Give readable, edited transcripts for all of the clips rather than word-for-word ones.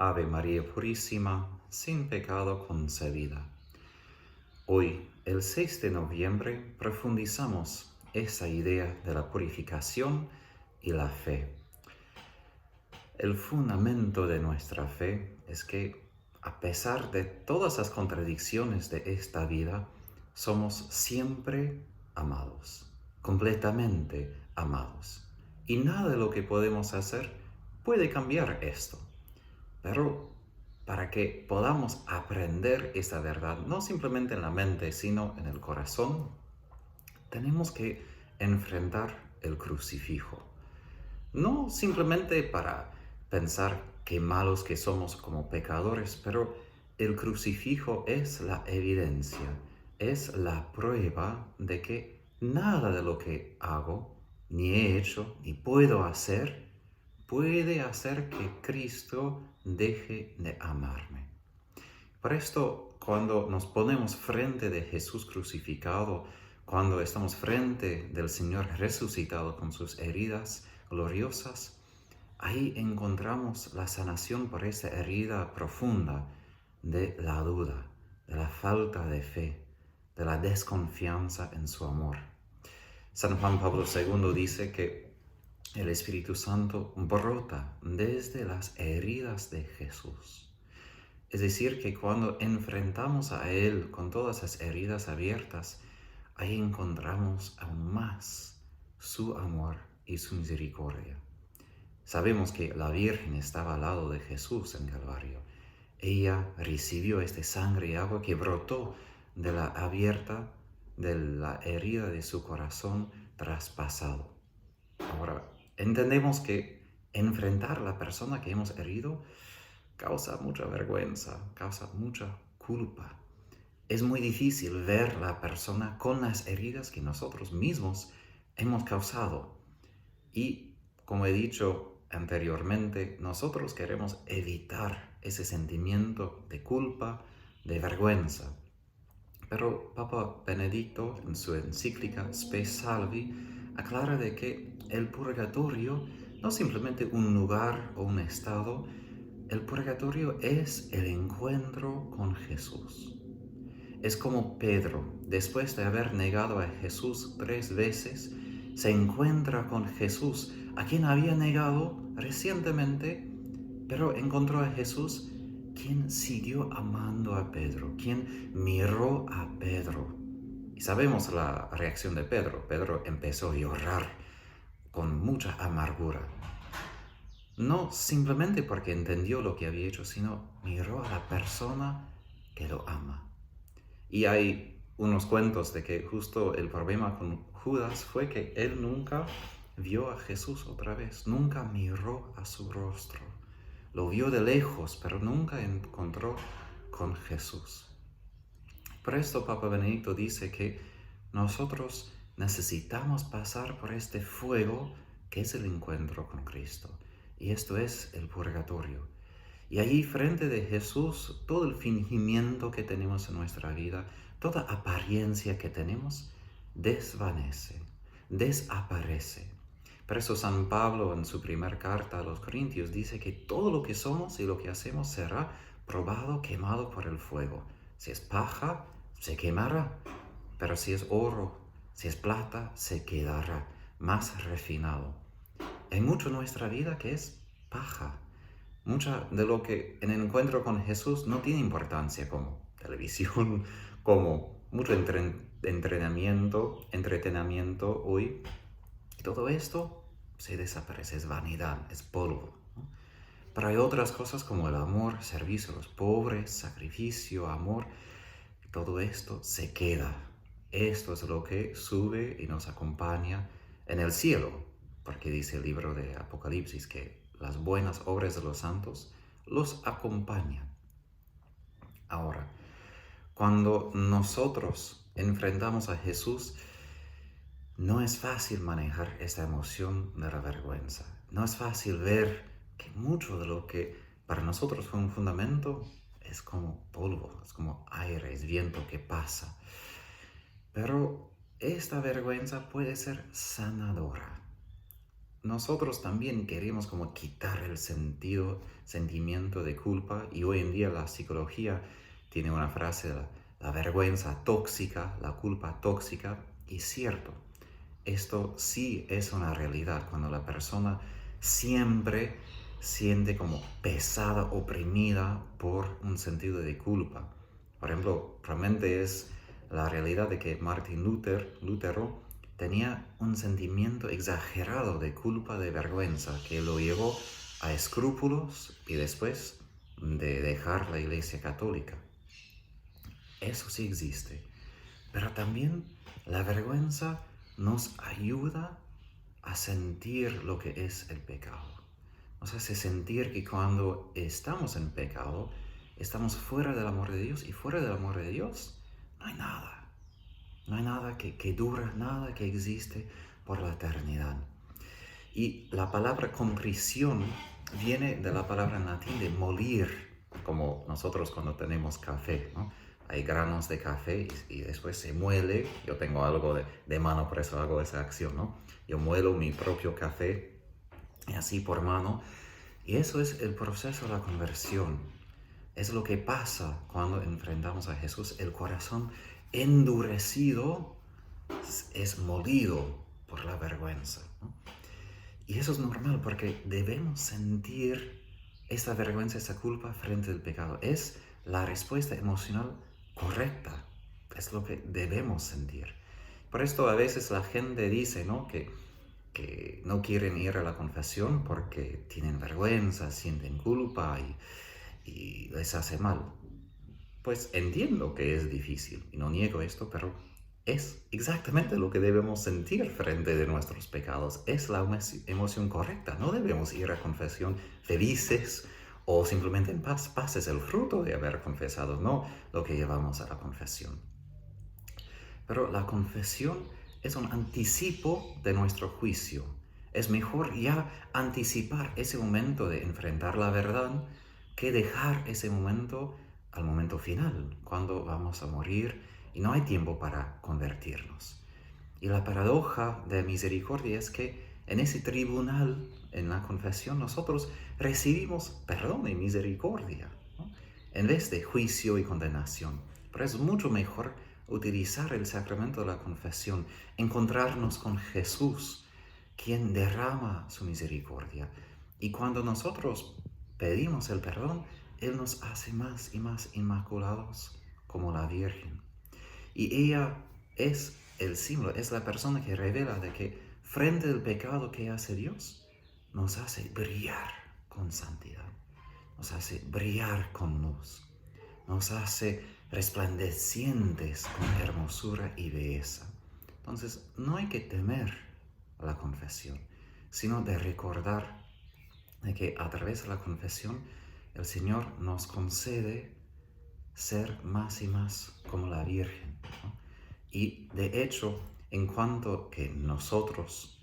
Ave María Purísima, sin pecado concebida. Hoy, el 6 de noviembre, profundizamos esa idea de la purificación y la fe. El fundamento de nuestra fe es que, a pesar de todas las contradicciones de esta vida, somos siempre amados, completamente amados. Y nada de lo que podemos hacer puede cambiar esto. Pero para que podamos aprender esa verdad, no simplemente en la mente, sino en el corazón, tenemos que enfrentar el crucifijo. No simplemente para pensar qué malos que somos como pecadores, pero el crucifijo es la evidencia, es la prueba de que nada de lo que hago, ni he hecho, ni puedo hacer, puede hacer que Cristo deje de amarme. Por esto, cuando nos ponemos frente de Jesús crucificado, cuando estamos frente del Señor resucitado con sus heridas gloriosas, ahí encontramos la sanación por esa herida profunda de la duda, de la falta de fe, de la desconfianza en su amor. San Juan Pablo II dice que el Espíritu Santo brota desde las heridas de Jesús. Es decir, que cuando enfrentamos a Él con todas las heridas abiertas, ahí encontramos aún más su amor y su misericordia. Sabemos que la Virgen estaba al lado de Jesús en Calvario. Ella recibió este sangre y agua que brotó de la herida de su corazón traspasado. Ahora, entendemos que enfrentar a la persona que hemos herido causa mucha vergüenza, causa mucha culpa. Es muy difícil ver a la persona con las heridas que nosotros mismos hemos causado. Y, como he dicho anteriormente, nosotros queremos evitar ese sentimiento de culpa, de vergüenza. Pero Papa Benedicto, en su encíclica Spe Salvi, aclara de que el purgatorio no es simplemente un lugar o un estado. El purgatorio es el encuentro con Jesús. Es como Pedro, después de haber negado a Jesús 3 veces, se encuentra con Jesús, a quien había negado recientemente, pero encontró a Jesús, quien siguió amando a Pedro, quien miró a Pedro. Y sabemos la reacción de Pedro. Pedro empezó a llorar con mucha amargura. No simplemente porque entendió lo que había hecho, sino miró a la persona que lo ama. Y hay unos cuentos de que justo el problema con Judas fue que él nunca vio a Jesús otra vez, nunca miró a su rostro. Lo vio de lejos, pero nunca encontró con Jesús. Por esto Papa Benedicto dice que nosotros necesitamos pasar por este fuego que es el encuentro con Cristo. Y esto es el purgatorio. Y allí frente de Jesús, todo el fingimiento que tenemos en nuestra vida, toda apariencia que tenemos, desvanece, desaparece. Por eso San Pablo en su primera carta a los Corintios dice que todo lo que somos y lo que hacemos será probado, quemado por el fuego. Si es paja, se quemará, pero si es oro, si es plata, se quedará más refinado. Hay mucho en nuestra vida que es paja. Mucha de lo que en el encuentro con Jesús no tiene importancia, como televisión, como mucho entretenimiento hoy. Todo esto se desaparece, es vanidad, es polvo, ¿no? Pero hay otras cosas como el amor, servicio a los pobres, sacrificio, amor. Todo esto se queda. Esto es lo que sube y nos acompaña en el cielo, porque dice el libro de Apocalipsis que las buenas obras de los santos los acompañan. Ahora, cuando nosotros enfrentamos a Jesús, no es fácil manejar esta emoción de la vergüenza. No es fácil ver que mucho de lo que para nosotros fue un fundamento es como polvo, es como aire, es viento que pasa. Pero esta vergüenza puede ser sanadora. nosotros también queremos como quitar el sentimiento de culpa, y hoy en día la psicología tiene una frase, la vergüenza tóxica, la culpa tóxica, y es cierto, esto sí es una realidad cuando la persona siempre siente como pesada, oprimida por un sentido de culpa. Por ejemplo, realmente es la realidad de que Martin Lutero tenía un sentimiento exagerado de culpa, de vergüenza, que lo llevó a escrúpulos y después de dejar la Iglesia Católica. Eso sí existe. Pero también la vergüenza nos ayuda a sentir lo que es el pecado. Nos hace sentir que cuando estamos en pecado, estamos fuera del amor de Dios, y fuera del amor de Dios no hay nada. No hay nada que dura, nada que existe por la eternidad. Y la palabra contrición viene de la palabra en latín de molir, como nosotros cuando tenemos café, ¿no? Hay granos de café y después se muele. Yo tengo algo de mano, por eso hago esa acción, ¿no? Yo muelo mi propio café y así por mano. Y eso es el proceso de la conversión. Es lo que pasa cuando enfrentamos a Jesús. El corazón endurecido es molido por la vergüenza, ¿no? Y eso es normal porque debemos sentir esa vergüenza, esa culpa frente al pecado. Es la respuesta emocional correcta. Es lo que debemos sentir. Por esto a veces la gente dice, ¿no?, que no quieren ir a la confesión porque tienen vergüenza, sienten culpa y les hace mal. Pues entiendo que es difícil y no niego esto, pero es exactamente lo que debemos sentir frente de nuestros pecados. Es la emoción correcta. No debemos ir a confesión felices o simplemente en paz. Paz es el fruto de haber confesado, no lo que llevamos a la confesión. Pero la confesión es un anticipo de nuestro juicio. Es mejor ya anticipar ese momento de enfrentar la verdad que dejar ese momento al momento final, cuando vamos a morir y no hay tiempo para convertirnos. Y la paradoja de misericordia es que en ese tribunal, en la confesión, nosotros recibimos perdón y misericordia, ¿no?, en vez de juicio y condenación. Pero es mucho mejor utilizar el sacramento de la confesión, encontrarnos con Jesús, quien derrama su misericordia. Y cuando nosotros pedimos el perdón, Él nos hace más y más inmaculados como la Virgen. Y ella es el símbolo, es la persona que revela de que frente al pecado que hace Dios, nos hace brillar con santidad, nos hace brillar con luz, nos hace resplandecientes con hermosura y belleza. Entonces, no hay que temer a la confesión, sino de recordar de que a través de la confesión el Señor nos concede ser más y más como la Virgen, ¿no? Y de hecho, en cuanto que nosotros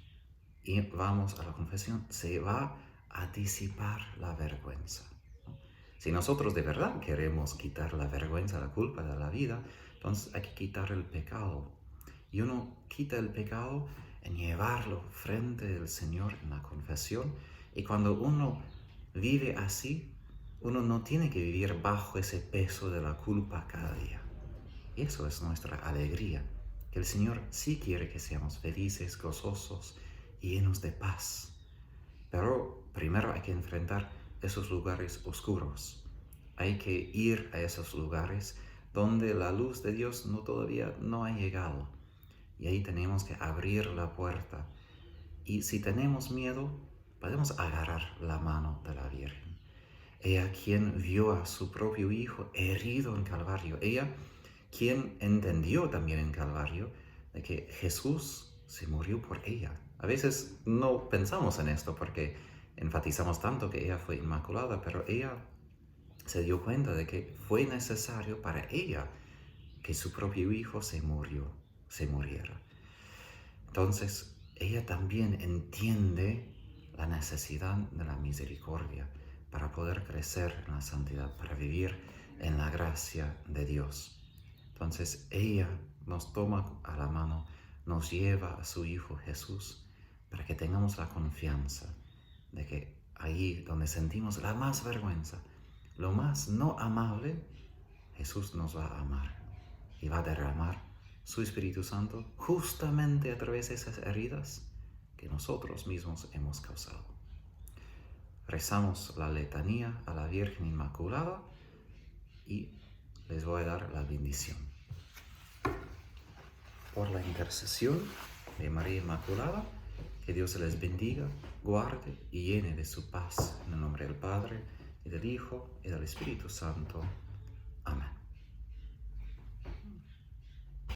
vamos a la confesión, se va a disipar la vergüenza, ¿no? Si nosotros de verdad queremos quitar la vergüenza, la culpa de la vida, entonces hay que quitar el pecado. Y uno quita el pecado en llevarlo frente del Señor en la confesión. Y cuando uno vive así, uno no tiene que vivir bajo ese peso de la culpa cada día. Eso es nuestra alegría, que el Señor sí quiere que seamos felices, gozosos y llenos de paz. Pero primero hay que enfrentar esos lugares oscuros. Hay que ir a esos lugares donde la luz de Dios todavía no ha llegado. Y ahí tenemos que abrir la puerta. Y si tenemos miedo, podemos agarrar la mano de la Virgen. Ella quien vio a su propio Hijo herido en Calvario. Ella quien entendió también en Calvario de que Jesús se murió por ella. A veces no pensamos en esto porque enfatizamos tanto que ella fue inmaculada, pero ella se dio cuenta de que fue necesario para ella que su propio Hijo se muriera. Entonces, ella también entiende la necesidad de la misericordia para poder crecer en la santidad, para vivir en la gracia de Dios. Entonces, ella nos toma a la mano, nos lleva a su Hijo Jesús para que tengamos la confianza de que ahí donde sentimos la más vergüenza, lo más no amable, Jesús nos va a amar y va a derramar su Espíritu Santo justamente a través de esas heridas que nosotros mismos hemos causado. Rezamos la letanía a la Virgen Inmaculada y les voy a dar la bendición. Por la intercesión de María Inmaculada, que Dios les bendiga, guarde y llene de su paz. En el nombre del Padre, y del Hijo, y del Espíritu Santo. Amén.